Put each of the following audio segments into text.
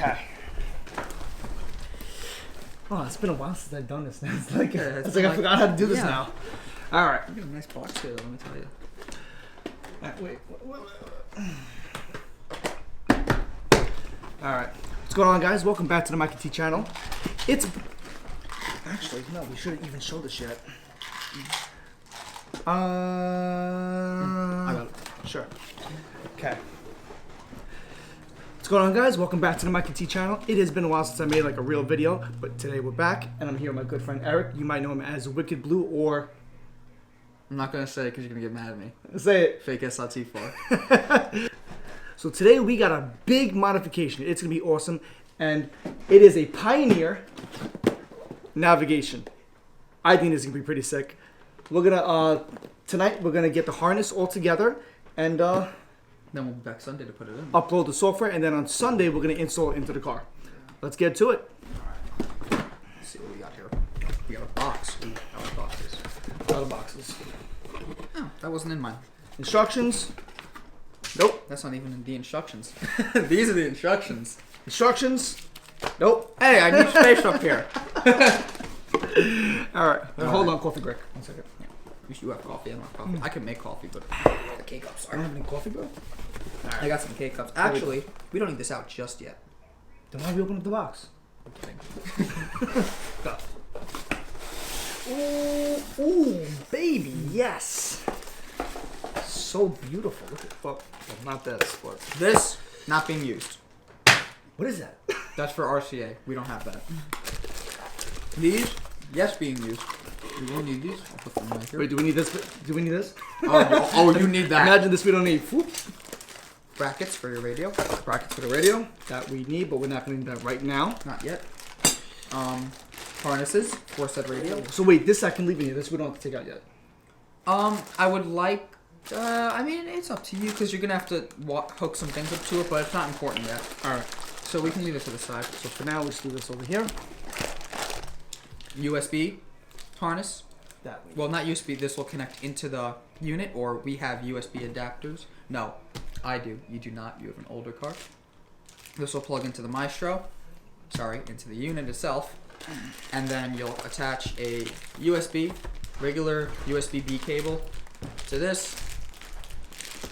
Okay. Oh, it's been a while since I've done this now. It's like, I forgot how to do this now. All right. You got a nice box here, though, let me tell you. Wait. All right. What's going on, guys? Welcome back to the Mike and T channel. Actually, no, we shouldn't even show this yet. I got it. Sure. Okay. What's going on, guys? Welcome back to the Mike and T channel. It has been a while since I made like a real video, but today we're back, and I'm here with my good friend Eric. You might know him as Wicked Blue, or I'm not gonna say it because you're gonna get mad at me. Say it. Fake SLT4. So today we got a big modification. It's gonna be awesome, and it is a Pioneer navigation. I think this is gonna be pretty sick. We're gonna tonight we're gonna get the harness all together, and Then we'll be back Sunday to put it in. upload the software, and then on Sunday we're gonna install it into the car. Let's get to it. Let's see what we got here. We got a box. Ooh, how many boxes? A lot of boxes. Oh, that wasn't in mine. Instructions. Nope. That's not even in the instructions. These are the instructions. Instructions. Nope. Hey, I need space up here. All right. Hold on, coffee break. 1 second. You have coffee. I don't have coffee. I can make coffee, but the K-cups I don't are. have any coffee, bro. I got some K-cups. Actually, we don't need this out just yet. Then why we open up the box? I'm kidding. Ooh, baby, yes. So beautiful. Look at well, not this, but This, not being used. what is that? That's for RCA. We don't have that. These, yes, being used. We will need these. I'll put them right here. Wait, do we need this? Do we need this? Oh, you need that. Imagine this we don't need. Whoop. Brackets for your radio. Brackets for the radio. That we need, but we're not going to need that right now. Not yet. Harnesses for said radio. So wait, this I can leave in here. This we don't have to take out yet. I would like. I mean, it's up to you because you're gonna have to hook some things up to it, but it's not important yet. All right. So we can leave it to the side. So for now, let's do this over here. USB harness. That way. Well, not USB. This will connect into the unit, or we have USB adapters. No, I do. You do not. You have an older car. This will plug into the Maestro. Sorry, into the unit itself. And then you'll attach a regular USB-B cable to this.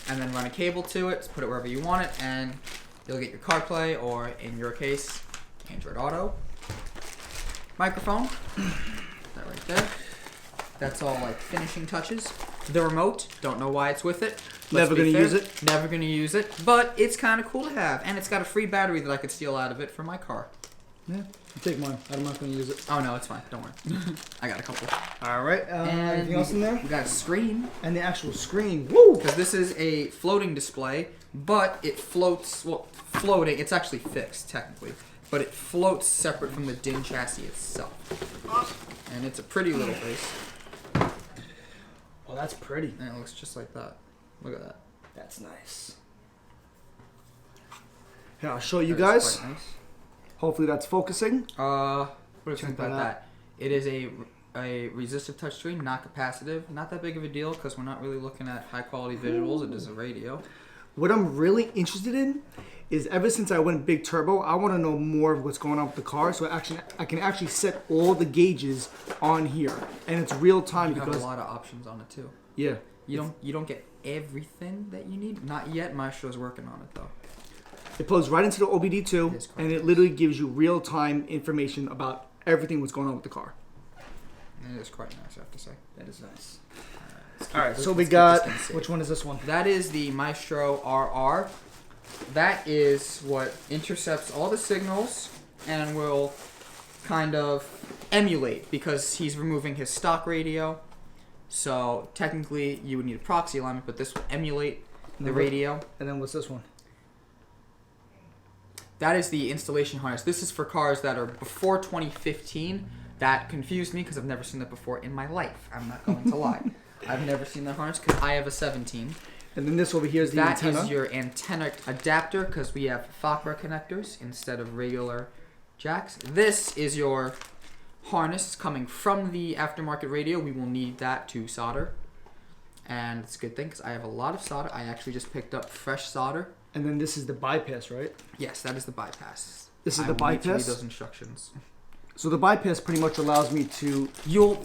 And then run a cable to it. Put it wherever you want it. And you'll get your CarPlay, or in your case, Android Auto. Microphone. That right there. That's all like finishing touches. The remote, don't know why it's with it. Never gonna use it. Never gonna use it, but it's kind of cool to have, and it's got a free battery that I could steal out of it for my car. Yeah, you take mine. I'm not gonna use it. Oh no, it's fine. Don't worry. I got a couple. All right. Anything else in there? We got a screen, And the actual screen. Woo! because this is a floating display, but it floats. Well, floating. It's actually fixed technically, but it floats separate from the DIN chassis itself, and it's a pretty little face. Oh, that's pretty. And it looks just like that. Look at that. That's nice. Here, I'll show you That is guys. quite nice. Hopefully that's focusing. What do you think Check about that out. that? It is a resistive touchscreen, not capacitive. Not that big of a deal because we're not really looking at high quality visuals. It is a radio. What I'm really interested in is ever since I went big turbo, I want to know more of what's going on with the car. So I can actually set all the gauges on here, and it's real time You have because a lot of options on it too. yeah, You don't get everything that you need. Not yet. Maestro's working on it though. it plugs right into the OBD2, It is quite and it nice. literally gives you real time information about everything what's going on with the car. And it is quite nice, I have to say. That is nice. Let's All right, keep- so let's we keep got this thing safe. which one is this one? That is the Maestro RR. That is what intercepts all the signals and will kind of emulate because he's removing his stock radio. So technically you would need a proxy alignment, but this will emulate the radio. And then what's this one? That is the installation harness. This is for cars that are before 2015. That confused me because I've never seen that before in my life. I'm not going to lie. I've never seen that harness because I have a 17. And then this over here is the That antenna. is your antenna adapter because we have FACRA connectors instead of regular jacks. This is your harness coming from the aftermarket radio. We will need that to solder. And it's a good thing because I have a lot of solder. I actually just picked up fresh solder. And then this is the bypass, right? Yes, that is the bypass. This is I the will need to read bypass. those instructions. So the bypass pretty much allows me to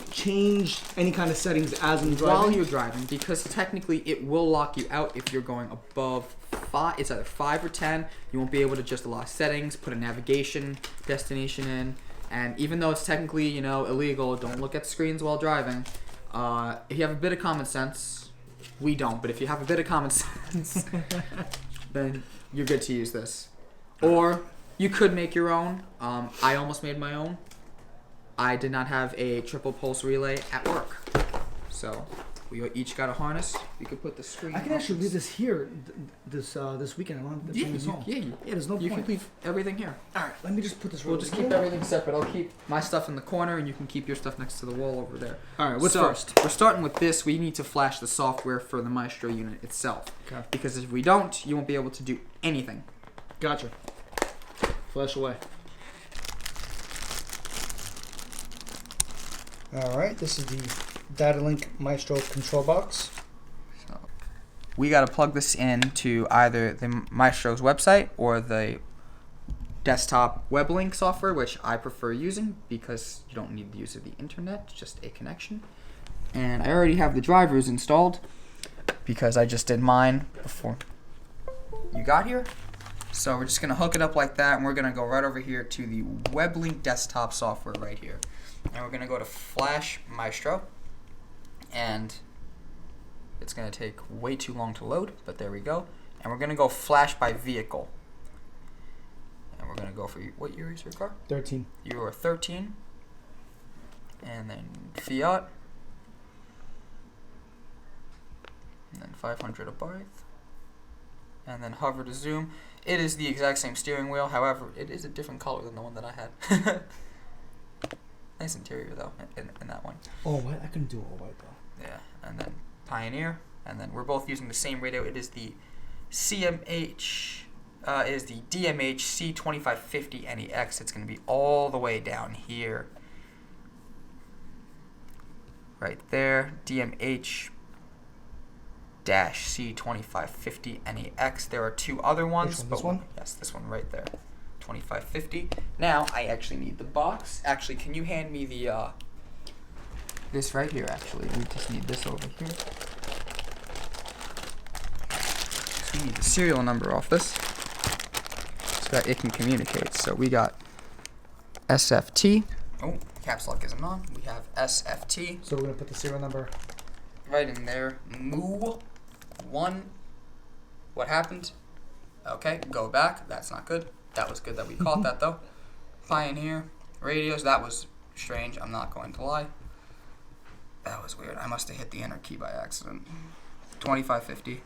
change any kind of settings as I'm driving. While you're driving, because technically it will lock you out if you're going above 5. It's either 5 or 10. You won't be able to adjust a lot of settings, put a navigation destination in, and even though it's technically, you know, illegal, don't look at screens while driving. If you have a bit of common sense, we don't, but if you have a bit of common sense, then you're good to use this. Or you could make your own. I almost made my own. I did not have a triple pulse relay at work, so we each got a harness. You could put the screen. I can actually leave this here this weekend. I don't have to bring this home. Yeah, There's no you point. can leave everything here. All right, let me just put this. We'll just keep everything separate. I'll keep my stuff in the corner, and you can keep your stuff next to the wall over there. All right, what's So, first? We're starting with this. We need to flash the software for the Maestro unit itself. Okay. Because if we don't, you won't be able to do anything. Gotcha. Flash away. All right, this is the DataLink Maestro control box. So we got to plug this into either the Maestro's website or the desktop web link software, which I prefer using because you don't need the use of the internet, just a connection. And I already have the drivers installed because I just did mine before you got here. So we're just going to hook it up like that, and we're going to go right over here to the WebLink desktop software right here. And we're going to go to Flash Maestro, and it's going to take way too long to load, but there we go. And we're going to go Flash by vehicle. And we're going to go for, what year is your car? 13. Euro 13. And then fiat. And then 500 Abarth. And then hover to zoom. It is the exact same steering wheel, however, it is a different color than the one that I had. Nice interior though, in that one. Oh, white? I couldn't do all white though. Yeah, and then Pioneer, and then we're both using the same radio. It is the CMH, it is the DMH C2550 NEX. It's going to be all the way down here. Right there, DMH C2550 NEX. There are two other ones. Which one, this one? Yes, this one right there. 2550. Now I actually need the box. Actually, can you hand me the this right here? Actually, we just need this over here. So we need the serial number off this so that it can communicate. So we got SFT. Oh, caps lock isn't on. We have SFT. So we're gonna put the serial number Right in there. Moo 1. What happened? Okay, go back. That's not good. That was good that we caught that though. Pioneer radios. That was strange. I'm not going to lie. That was weird. I must have hit the enter key by accident. 2550.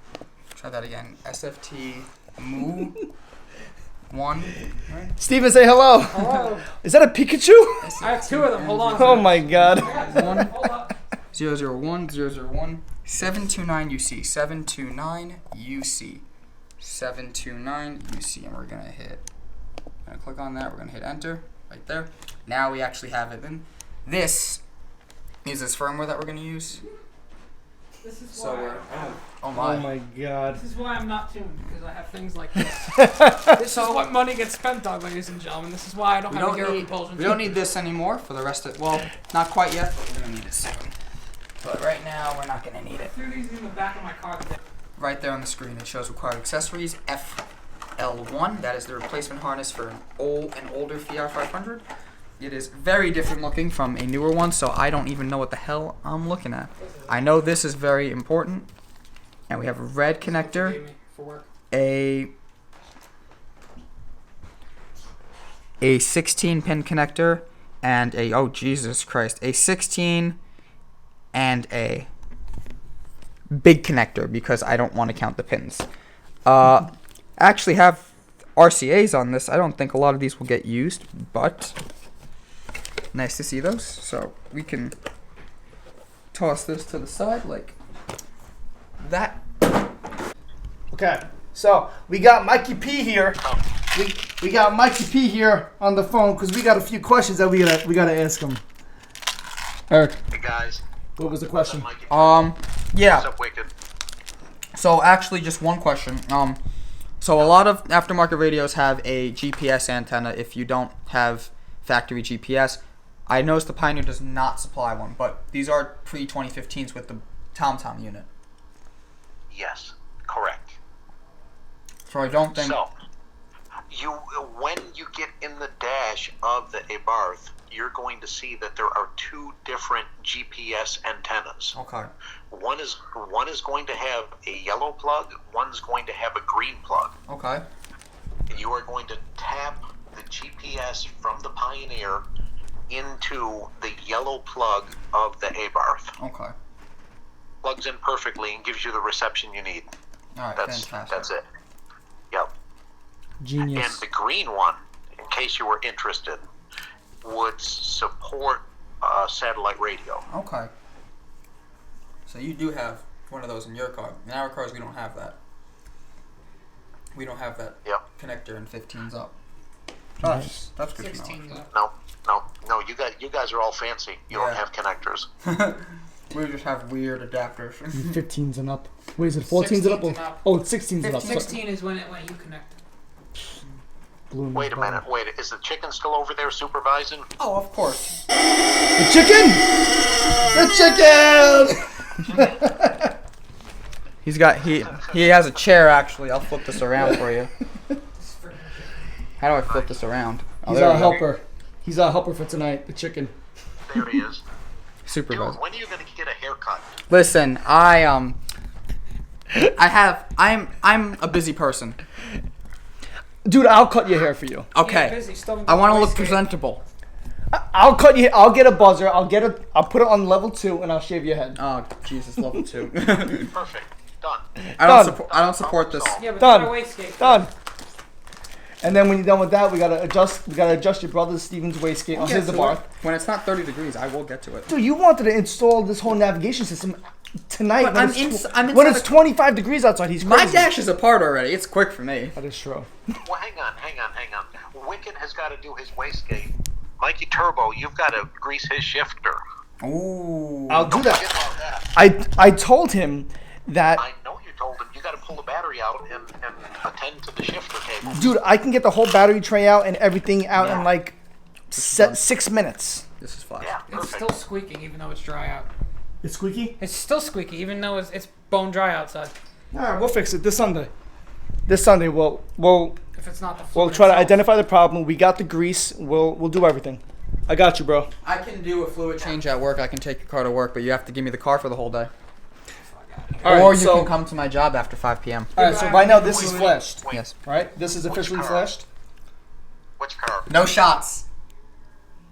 Try that again. SFT Moo 1. Right? Steven, say hello. Hello. Is that a Pikachu? I have two of them. Hold on. Oh my god. 1 Hold up. 001 001 729 UC 729 UC 729 UC, and we're gonna click on that. We're gonna hit enter right there. Now we actually have it. Then this is this firmware that we're gonna use. This is So why. we're oh my. Oh my god. This is why I'm not tuned, because I have things like this. This is what money gets spent on, ladies and gentlemen. This is why I don't We have don't a need eurocompulsion. we don't need this anymore for the rest of well, not quite yet, but we're gonna need it soon. But right now we're not gonna need it. I threw these in the back of my car today. Right there on the screen, it shows required accessories. FL1, that is the replacement harness for an older Fiat 500. It is very different looking from a newer one, so I don't even know what the hell I'm looking at. I know this is very important. And we have a red connector, Gave me for work. a 16-pin connector, and a, oh Jesus Christ, a 16 and a big connector because I don't want to count the pins. I actually have RCAs on this. I don't think a lot of these will get used, but nice to see those. So we can toss this to the side like that. Okay, so we got Mikey P here. We got Mikey P here on the phone because we got a few questions that we gotta ask him. Eric, Hey guys. what was the question? What's Yeah. up, Wicked? So actually, just one question. So a lot of aftermarket radios have a GPS antenna if you don't have factory GPS. I noticed the Pioneer does not supply one, but these are pre-2015s with the TomTom unit. Yes, correct. So I don't think... So, when you get in the dash of the Abarth, you're going to see that there are two different GPS antennas. Okay. One is going to have a yellow plug, one's going to have a green plug. Okay. And you are going to tap the GPS from the Pioneer into the yellow plug of the Abarth. Okay. Plugs in perfectly and gives you the reception you need. All right, That's it. Yep. Genius. And the green one, in case you were interested, would support satellite radio. Okay. So you do have one of those in your car. In our cars, we don't have that. We don't have that connector and 15's up. Nice. That's good to 16 know. No. You guys are all fancy. You don't have connectors. We just have weird adapters. 15s and up. Wait, is it 14s and up? 16s and up. Oh, it's 16s and up. 16 is when you connect. Blew Wait a minute. Wait, is the chicken still over there supervising? Oh, of course. The chicken! The chicken! He has a chair actually. I'll flip this around for you. How do I flip this around? Oh, He's there our we go. helper. He's our helper for tonight. The chicken. There he is. Supervisor. Dude, when are you going to get a haircut? Listen, I'm a busy person. Dude, I'll cut your hair for you. Okay. Busy, still I want to look wasted. presentable. I'll cut you. I'll get a buzzer. I'll put it on level 2, and I'll shave your head. Oh Jesus, level 2. Perfect. Done. I don't support this. Yeah, but Done. not a wastegate. Done. And then when you're done with that, we gotta adjust your brother Steven's wastegate on his Abarth. When it's not 30 degrees, I will get to it. Dude, you wanted to install this whole navigation system tonight But when, I'm it's 25 degrees outside. He's crazy. My dash is apart already. It's quick for me. That is true. Well, hang on. Wicked has got to do his wastegate. Mikey Turbo, you've got to grease his shifter. Ooh. I'll do Forget that. about that. I told him that. I know you told him you got to pull the battery out and attend to the shifter cable. Dude, I can get the whole battery tray out and everything out in like 6 minutes. This is flash. Yeah, It's perfect. still squeaking even though it's dry out. It's squeaky? It's still squeaky even though it's bone dry outside. Alright, we'll fix it this Sunday. This Sunday we'll If it's not the we'll fluid try to itself. identify the problem. We got the grease. We'll do everything. I got you, bro. I can do a fluid change at work. I can take your car to work, but you have to give me the car for the whole day. Alright, Or you so, can come to my job after 5 p.m. Alright, so right now this is flashed. Wait, Yes. Right? This is officially car? flashed. Which car? No shots.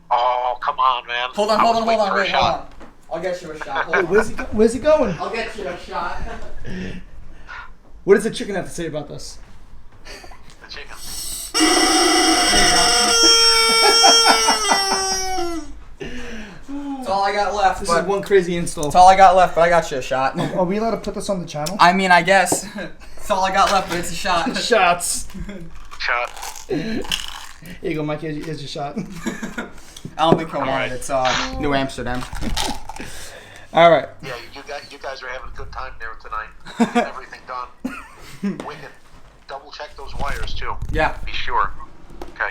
Oh, come on, man. Hold on. I was Wait, waiting for a hold shot. on. I'll get you a shot. Hey, where's he going? I'll get you a shot. What does the chicken have to say about this? The chicken. That's all I got left. This But is one crazy install. that's all I got left, but I got you a shot. Are we allowed to put this on the channel? I mean, I guess. That's all I got left, but it's a shot. Shots. Shot. Here you go, Mike. Here's your shot. I don't think he'll want it. It's New Amsterdam. All right. Yeah, you guys are having a good time there tonight. Getting everything done. Wicked. Double check those wires too. Yeah. Be sure. Okay.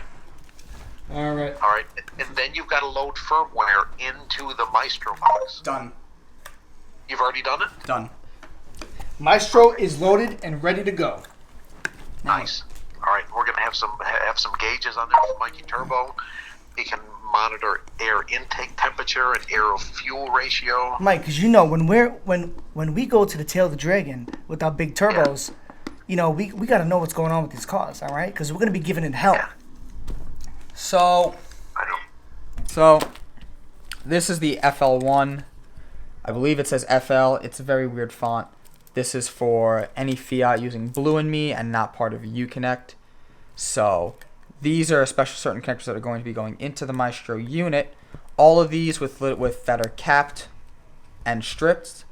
All right. All right. And then you've got to load firmware into the Maestro box. Done. You've already done it? Done. Maestro is loaded and ready to go. Nice. All right. We're gonna have some gauges on there for Mikey Turbo. He can monitor air intake temperature and air fuel ratio. Mike, because you know when we go to the tail of the dragon with our big turbos, you know we got to know what's going on with these cars, all right? Because we're gonna be giving it hell. Yeah. So, I know. so this is the FL1. I believe it says FL. It's a very weird font. This is for any Fiat using Blue and Me and not part of Uconnect. So these are certain connectors that are going to be going into the Maestro unit. All of these with that are capped and stripped.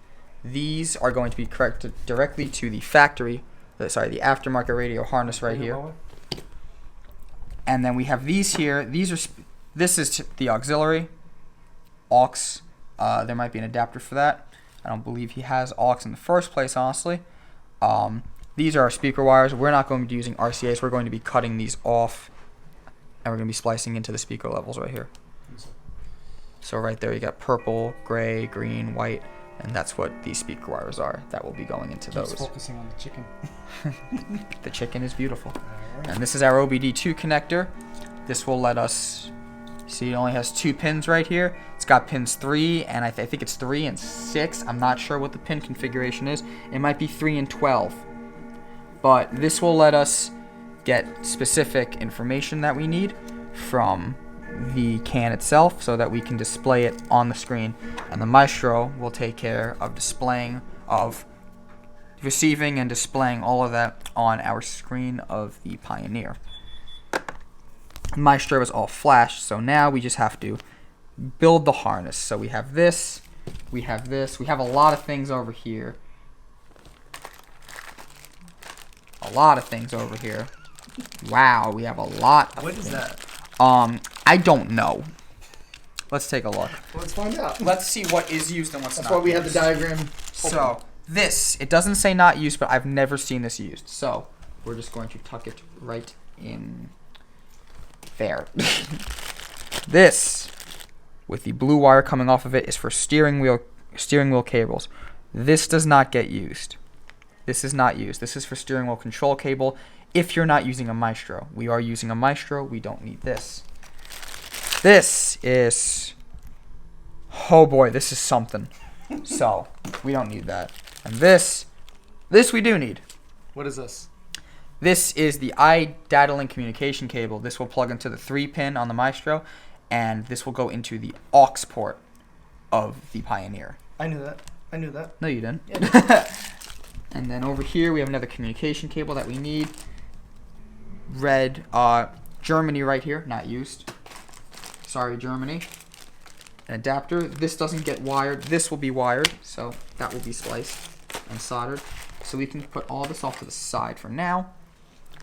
These are going to be connected directly to the factory. The aftermarket radio harness right here. And then we have these here. This is the auxiliary aux. There might be an adapter for that. I don't believe he has aux in the first place, honestly. these are our speaker wires. We're not going to be using RCAs. We're going to be cutting these off, and we're going to be splicing into the speaker levels right here. So right there you got purple, gray, green, white, and that's what these speaker wires are. That will be going into those. Focusing on the chicken. The chicken is beautiful. And this is our OBD2 connector. This will let us, see, it only has 2 pins right here. It's got pins 3, and I think it's 3 and 6. I'm not sure what the pin configuration is. It might be 3 and 12. But this will let us get specific information that we need from the can itself so that we can display it on the screen. And the Maestro will take care of receiving and displaying all of that on our screen of the Pioneer. Maestro is all flash, so now we just have to build the harness. So we have this, we have this, we have a lot of things over here. A lot of things over here. Wow, we have a lot of What is that? I don't know. Let's take a look. Let's find out. Let's see what is used and what's That's not why we have the used. diagram. So, this, it doesn't say not used, but I've never seen this used. So, we're just going to tuck it right in there. This, with the blue wire coming off of it, is for steering wheel cables. This does not get used. This is not used. This is for steering wheel control cable if you're not using a Maestro. We are using a Maestro. We don't need this. This is... Oh boy, this is something. So, we don't need that. And this we do need. What is this? This is the iData link communication cable. This will plug into the 3-pin on the Maestro, and this will go into the aux port of the Pioneer. I knew that. I knew that. No, you didn't. Yeah. And then over here, we have another communication cable that we need. Red, Germany right here, not used. Sorry, Germany. An adapter. This doesn't get wired. This will be wired, so that will be spliced and soldered. So we can put all this off to the side for now.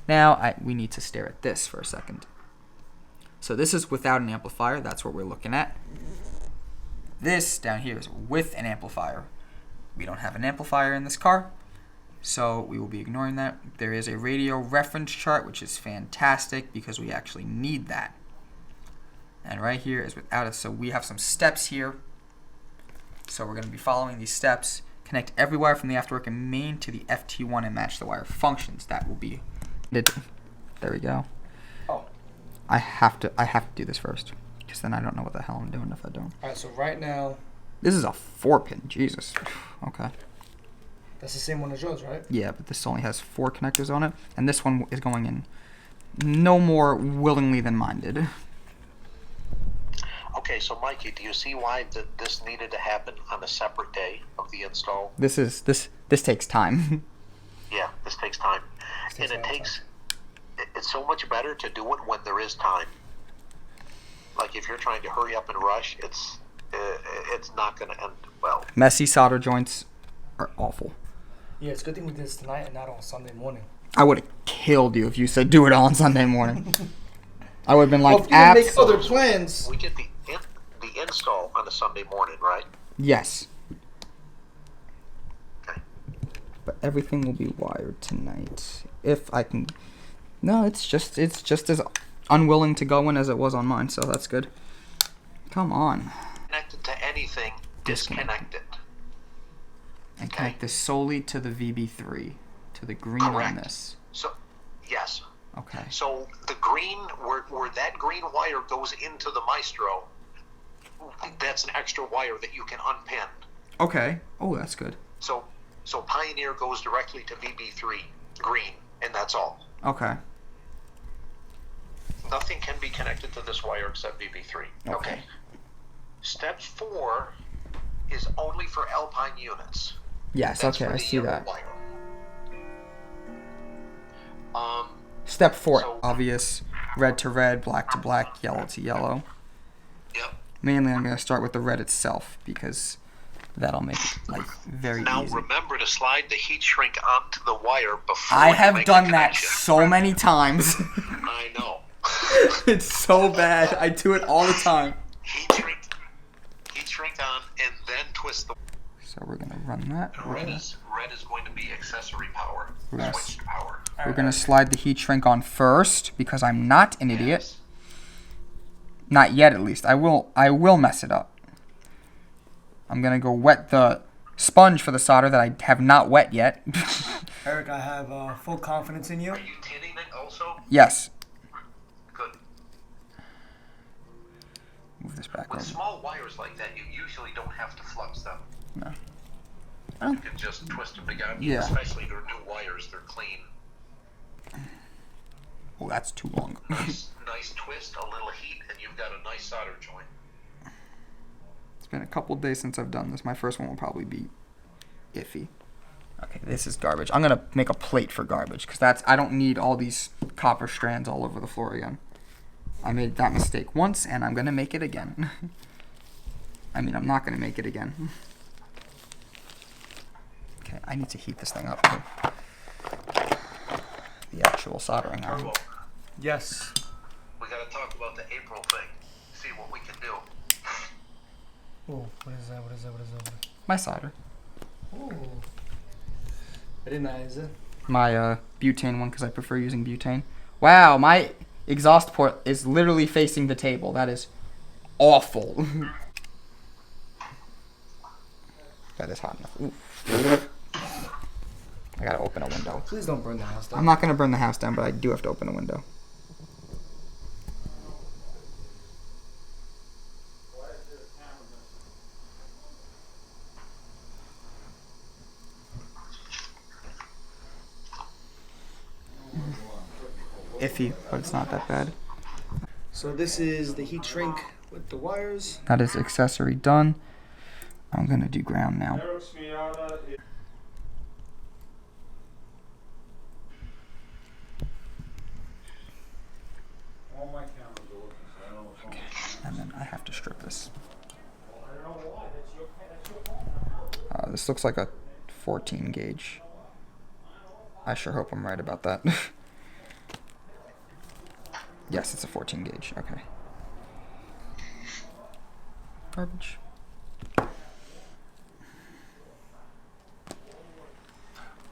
Now, we need to stare at this for a second. So this is without an amplifier. That's what we're looking at. This down here is with an amplifier. We don't have an amplifier in this car, so we will be ignoring that. There is a radio reference chart, which is fantastic because we actually need that. And right here is without it, so we have some steps here. So we're going to be following these steps. Connect every wire from the aftermarket main to the FT1 and match the wire functions. That will be it. There we go. Oh. I have to do this first, because then I don't know what the hell I'm doing if I don't. Alright, so right now, This is a 4-pin. Jesus. Okay. that's the same one as yours, right? Yeah, but this only has 4 connectors on it, and this one is going in no more willingly than mine did. Okay, so Mikey, do you see why this needed to happen on a separate day of the install? This takes time. Yeah, this takes time. And it's so much better to do it when there is time. Like if you're trying to hurry up and rush, it's not going to end well. Messy solder joints are awful. Yeah, it's a good thing we did this tonight and not on Sunday morning. I would have killed you if you said do it all on Sunday morning. I would have been like, Well, if you didn't make absolutely. other plans. We did the install on a Sunday morning, right? Yes. Okay. But everything will be wired tonight. If I can. No, it's just as unwilling to go in as it was on mine, so that's good. Come on. Connected to anything, disconnect it. And connect this solely to the VB3, to the green Correct. on this. So, yes. Okay. So the green, where that green wire goes into the Maestro, that's an extra wire that you can unpin. Okay. Oh, that's good. So Pioneer goes directly to VB3 green, and that's all. Okay. Nothing can be connected to this wire except VB3. Okay. Step 4 is only for Alpine units. Yes, That's okay, for I the see yellow that. wire. Step 4, So- obvious. Red to red, black to black, yellow to yellow. Yep. Mainly I'm going to start with the red itself because that'll make it like very Now easy. remember to slide the heat shrink onto the wire before I you have make done the that connection. so many times. I know. It's so bad. I do it all the time. Heat shrink on, and then twist the. So we're going to run that. We're gonna- red is going to be accessory power, Yes. switched power. We're going to slide the heat shrink on first because I'm not an idiot. Yes. Not yet, at least. I will mess it up. I'm going to go wet the sponge for the solder that I have not wet yet. Eric, I have full confidence in you. Are you tinning it also? Yes. Good. Move this back With over. small wires like that, you usually don't have to flux them. No. You can just twist them together. Yeah. Especially they're new wires, they're clean. Oh, that's too long. Nice twist, a little heat, and you've got a nice solder joint. It's been a couple days since I've done this. My first one will probably be iffy. Okay, this is garbage. I'm gonna make a plate for garbage because I don't need all these copper strands all over the floor again. I made that mistake once, and I'm gonna make it again. I mean, I'm not gonna make it again. Okay, I need to heat this thing up. The actual soldering iron. Turbo, Yes. we gotta talk about the April thing. See what we can do. Oh, what is that? What is that? What is that? My solder. Oh. Very nice. My butane one because I prefer using butane. Wow, my exhaust port is literally facing the table. That is awful. That is hot enough. Oof. I gotta open a window. Please don't burn the house down. I'm not gonna burn the house down, but I do have to open a window. Iffy, but it's not that bad. So this is the heat shrink with the wires. That is accessory done. I'm gonna do ground now. Okay, and then I have to strip this. This looks like a 14 gauge. I sure hope I'm right about that. Yes, it's a 14 gauge. Okay. Garbage.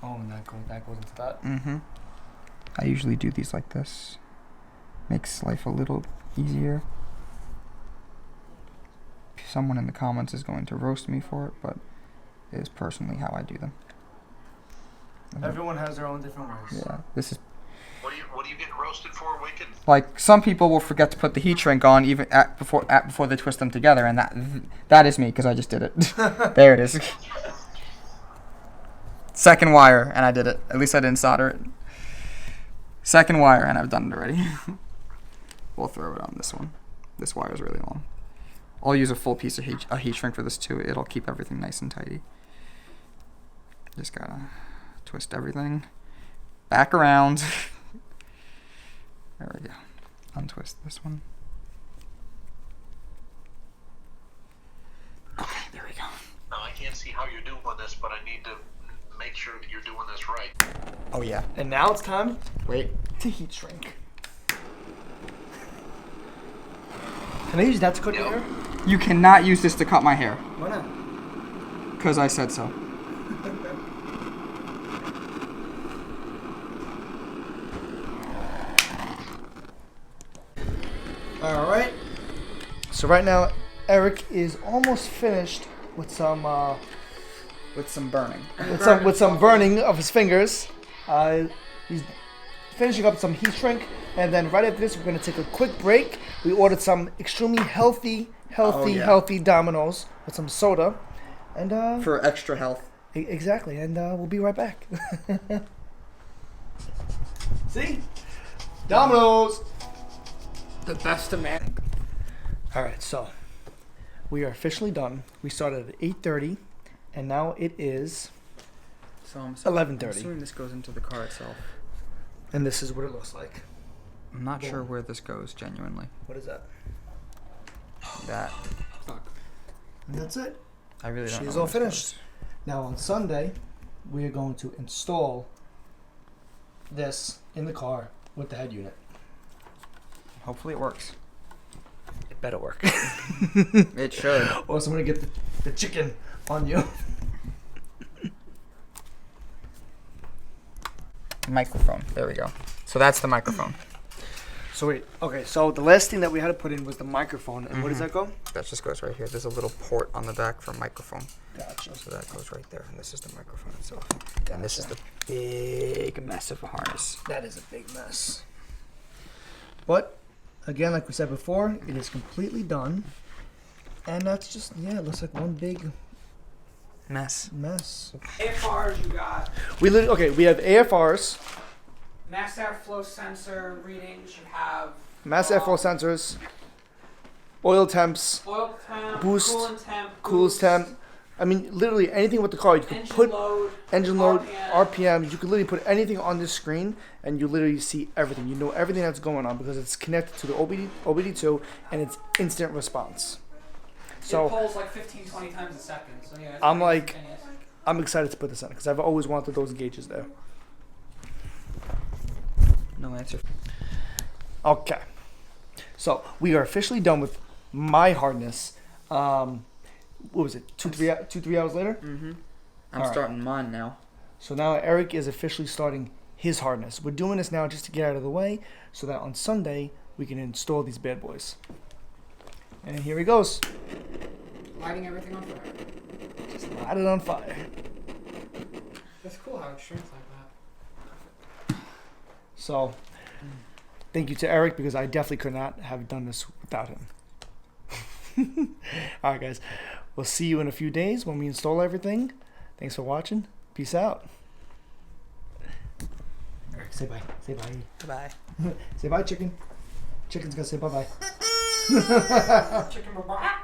Oh, and that goes into that. Mm-hmm. I usually do these like this. Makes life a little easier. Someone in the comments is going to roast me for it, but it is personally how I do them. Everyone has their own different ways. Yeah, this is What are you getting roasted for, Wicked? like some people will forget to put the heat shrink on even before they twist them together, and that is me because I just did it. There it is. Second wire, and I did it. At least I didn't solder it. Second wire, and I've done it already. We'll throw it on this one. This wire is really long. I'll use a full piece of heat shrink for this too. It'll keep everything nice and tidy. Just gotta twist everything back around. There we go. Untwist this one. Okay, there we go. Now, I can't see how you're doing this, but I need to make sure that you're doing this right. Oh yeah. And now it's time Wait. to heat shrink. Can I use that to cut your hair? You cannot use this to cut my hair. Why not? Because I said so. All right. So right now, Eric is almost finished with some burning. with some burning of his fingers. He's finishing up some heat shrink, and then right after this, we're gonna take a quick break. We ordered some extremely healthy Domino's with some soda, and For extra health. exactly, and we'll be right back. See, Domino's. The best of man. All right, so we are officially done. We started at 8:30, and now it is So I'm 11:30. assuming this goes into the car itself. And this is what it looks like. I'm not sure where this goes, genuinely. What is that? That. And that's it. I really don't know. She's where all this finished. goes. Now on Sunday, we are going to install this in the car with the head unit. Hopefully it works. It better work. It should. Or else I'm going to get the chicken on you. microphone. There we go. So that's the microphone. So wait, okay, so the last thing that we had to put in was the microphone, and where does that go? That just goes right here. There's a little port on the back for microphone. Gotcha. So that goes right there, and this is the microphone itself. And this is the big mess of a harness. That is a big mess. But, again, like we said before, it is completely done. And that's just, yeah, it looks like one big Mess. AFRs you got. We have AFRs, Mass airflow sensor readings. You have mass airflow sensors, oil temps, oil temp, boost, coolant temp, cools boost, temp. I mean, literally anything with the car. You can engine put load, engine load, RPM. RPM. You can literally put anything on this screen, and you literally see everything. You know everything that's going on because it's connected to the OBD2, and it's instant response. It So pulls like 15, 20 times a second. So yeah, it's I'm pretty like- instantaneous. I'm excited to put this in because I've always wanted those gauges there. No answer. Okay, so we are officially done with my hardness. What was it? 3 hours later? I'm All right. starting mine now. So now Eric is officially starting his hardness. We're doing this now just to get out of the way so that on Sunday we can install these bad boys. And here he goes. Lighting everything on fire. Just light it on fire. That's cool how it shrinks like that. So thank you to Eric because I definitely could not have done this without him. All right, guys. We'll see you in a few days when we install everything. Thanks for watching. Peace out. Eric, say bye. Say bye. Bye. Say bye, chicken. Chicken's gonna say bye-bye. Chicken bye.